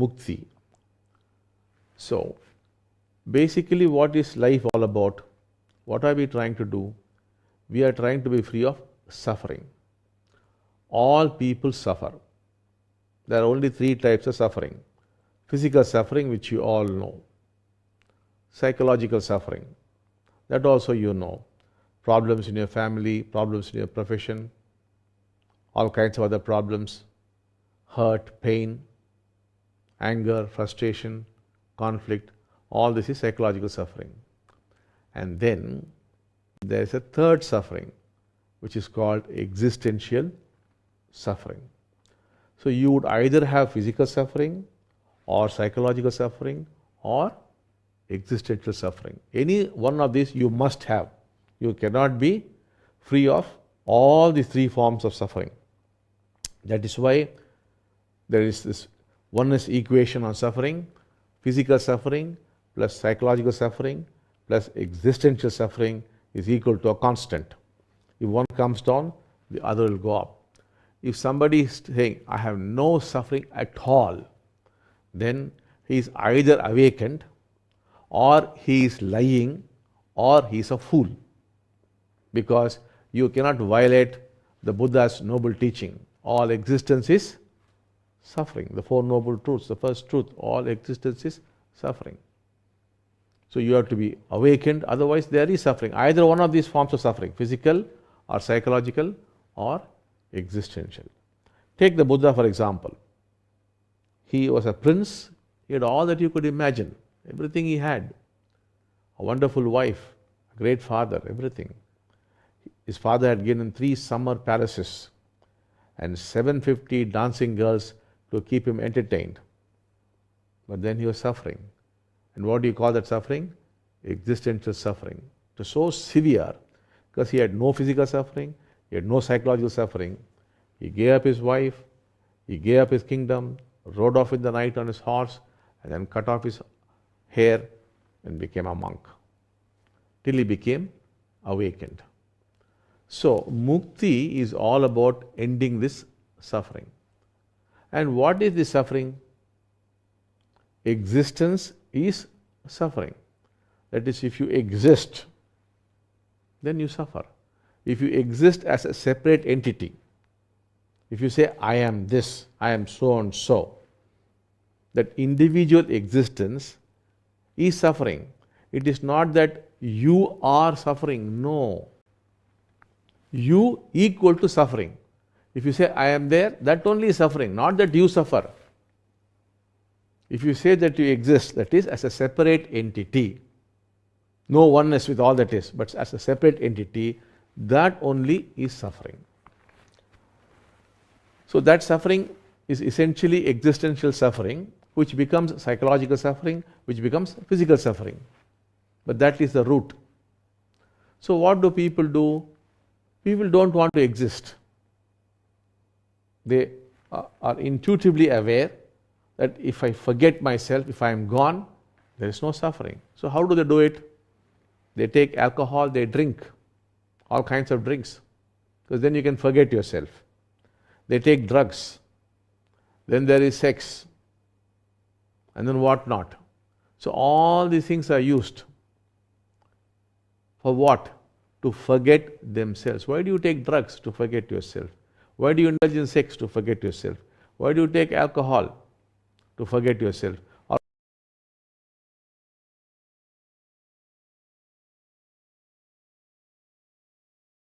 Mukthi. So, basically what is life all about? What are we trying to do? We are trying to be free of suffering. All people suffer. There are only three types of suffering. Physical suffering, which you all know. Psychological suffering, that also you know. Problems in your family, problems in your profession, all kinds of other problems, hurt, pain, anger, frustration, conflict, all this is psychological suffering. And then there is a third suffering, which is called existential suffering. So you would either have physical suffering or psychological suffering or existential suffering. Any one of these you must have. You cannot be free of all the three forms of suffering. That is why there is this oneness equation on suffering. Physical suffering plus psychological suffering plus existential suffering is equal to a constant. If one comes down, the other will go up. If somebody is saying, I have no suffering at all, then he is either awakened, or he is lying, or he is a fool. Because you cannot violate the Buddha's noble teaching. All existence is suffering. The Four Noble Truths, the first truth, all existence is suffering. So you have to be awakened, otherwise there is suffering. Either one of these forms of suffering, physical or psychological or existential. Take the Buddha for example. He was a prince, he had all that you could imagine, everything he had. A wonderful wife, a great father, everything. His father had given him 3 summer palaces and 750 dancing girls to keep him entertained. But then he was suffering. And what do you call that suffering? Existential suffering. It was so severe because he had no physical suffering, he had no psychological suffering. He gave up his wife, he gave up his kingdom, rode off in the night on his horse, and then cut off his hair and became a monk till he became awakened. So, Mukthi is all about ending this suffering. And what is this suffering? Existence is suffering. That is, if you exist, then you suffer. If you exist as a separate entity, if you say, I am this, I am so and so, that individual existence is suffering. It is not that you are suffering, no. You equal to suffering. If you say, I am there, that only is suffering, not that you suffer. If you say that you exist, that is as a separate entity, no oneness with all that is, but as a separate entity, that only is suffering. So that suffering is essentially existential suffering, which becomes psychological suffering, which becomes physical suffering. But that is the root. So what do? People don't want to exist. They are intuitively aware that if I forget myself, if I am gone, there is no suffering. So how do they do it? They take alcohol, they drink all kinds of drinks, because then you can forget yourself. They take drugs, then there is sex, and then what not. So all these things are used for what? To forget themselves. Why do you take drugs? To forget yourself. Why do you indulge in sex? To forget yourself. Why do you take alcohol? To forget yourself.